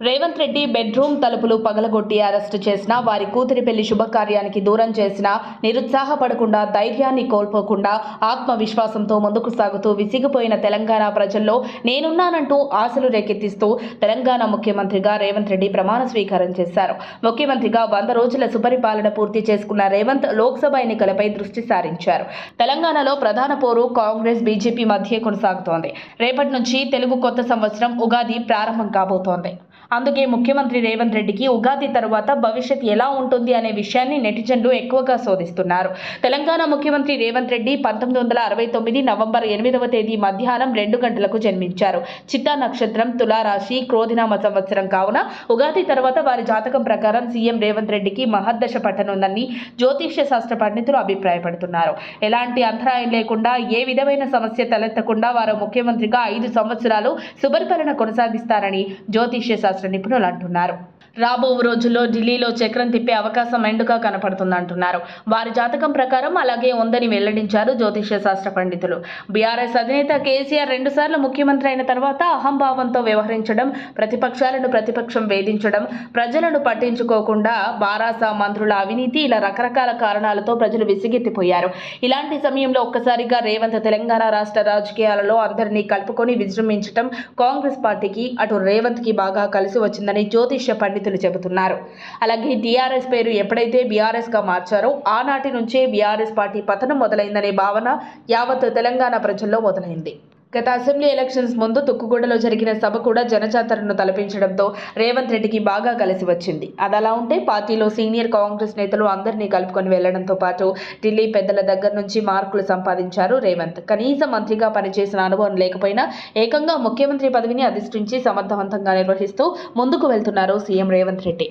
Revanth Reddy bedroom తలుపులు పగలగొట్టి arrest చేసిన వారి కూతురి పెళ్లి శుభకార్యానికి దూరం చేసిన నిరుత్సాహపడకుండా ధైర్యాన్ని కోల్పోకుండా ఆత్మవిశ్వాసంతో ముందుకు సాగుతూ విసిగిపోయిన తెలంగాణ ప్రజల్లో నేనున్నానంటూ ఆశలు రేకెత్తిస్తూ తెలంగాణ ముఖ్యమంత్రిగా రేవంత్ రెడ్డి ప్రమాణ స్వీకారం చేశారు. ముఖ్యమంత్రిగా 100 రోజుల సుపరిపాలన పూర్తి చేసుకున్న రేవంత్ లోక్సభ ఎన్నికలపై దృష్టి సారించారు. తెలంగాణలో ప్రధాన పోరు కాంగ్రెస్ బీజేపీ మధ్య కొనసాగుతోంది. రేపటి నుంచి తెలుగు కొత్త సంవత్సరం ఉగాది ప్రారంభం కాబోతోంది. అందుకే ముఖ్యమంత్రి రేవంత్ రెడ్డికి ఉగాది తర్వాత భవిష్యత్ ఎలా ఉంటుంది అనే విషయాన్ని నెటిజన్లు ఎక్కువగా శోధిస్తున్నారు. తెలంగాణ ముఖ్యమంత్రి రేవంత్ రెడ్డి 1969 నవంబర్ 8వ తేదీ మధ్యాహ్నం 2 గంటలకు జన్మించారు. చిత్తా నక్షత్రం, తులారాశి, క్రోధినామ సంవత్సరం కావున ఉగాది తర్వాత వారి జాతకం ప్రకారం సీఎం రేవంత్ రెడ్డికి మహద్దశ పట్టనుందని జ్యోతిష్య శాస్త్ర పండితులు అభిప్రాయపడుతున్నారు. ఎలాంటి అంతరాయం లేకుండా, ఏ విధమైన సమస్య తలెత్తకుండా వారు ముఖ్యమంత్రిగా 5 సంవత్సరాలు సుపరిపాలన కొనసాగిస్తారని జ్యోతిష్య శాస్త్ర నిపుణులు అంటున్నారు. రాబో రోజుల్లో ఢిల్లీలో చక్రం తిప్పే అవకాశం మెండుగా కనపడుతుందంటున్నారు. వారి జాతకం ప్రకారం అలాగే ఉందని వెల్లడించారు జ్యోతిష్య శాస్త్ర పండితులు. బీఆర్ఎస్ అధినేత కేసీఆర్ 2 సార్లు ముఖ్యమంత్రి అయిన తర్వాత అహంభావంతో వ్యవహరించడం, ప్రతిపక్షం వేధించడం, ప్రజలను పట్టించుకోకుండా బారాస మంత్రుల అవినీతి, ఇలా రకరకాల కారణాలతో ప్రజలు విసిగెత్తిపోయారు. ఇలాంటి సమయంలో ఒక్కసారిగా రేవంత్ తెలంగాణ రాష్ట్ర రాజకీయాలలో అందరినీ కలుపుకొని విజృంభించడం కాంగ్రెస్ పార్టీకి, అటు రేవంత్ కి బాగా కలిసి వచ్చిందని జ్యోతిష్య పండితులు చెబుతున్నారు. అలాగే టీఆర్ఎస్ పేరు ఎప్పుడైతే బీఆర్ఎస్ గా మార్చారో ఆనాటి నుంచే బీఆర్ఎస్ పార్టీ పతనం మొదలైందనే భావన యావత్ తెలంగాణ ప్రజల్లో మొదలైంది. గత అసెంబ్లీ ఎలక్షన్స్ ముందు తుక్కుగూడలో జరిగిన సభ కూడా జనజాతరను తలపించడంతో రేవంత్ రెడ్డికి బాగా కలిసి వచ్చింది. అదలా ఉంటే పార్టీలో సీనియర్ కాంగ్రెస్ నేతలు అందరినీ కలుపుకొని వెళ్లడంతో పాటు ఢిల్లీ పెద్దల దగ్గర నుంచి మార్కులు సంపాదించారు రేవంత్. కనీస మంత్రిగా పనిచేసిన అనుభవం లేకపోయినా ఏకంగా ముఖ్యమంత్రి పదవిని అధిష్ఠించి సమర్థవంతంగా నిర్వహిస్తూ ముందుకు వెళ్తున్నారు సీఎం రేవంత్ రెడ్డి.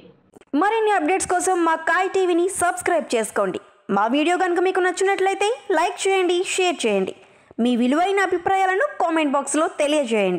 మరిన్ని అప్డేట్స్ కోసం మా కాయ్ టీవీని సబ్స్క్రైబ్ చేసుకోండి. మా వీడియో కనుక మీకు నచ్చినట్లయితే లైక్ చేయండి, షేర్ చేయండి. మీ విలువైన అభిప్రాయాలను కామెంట్ బాక్స్లో తెలియజేయండి.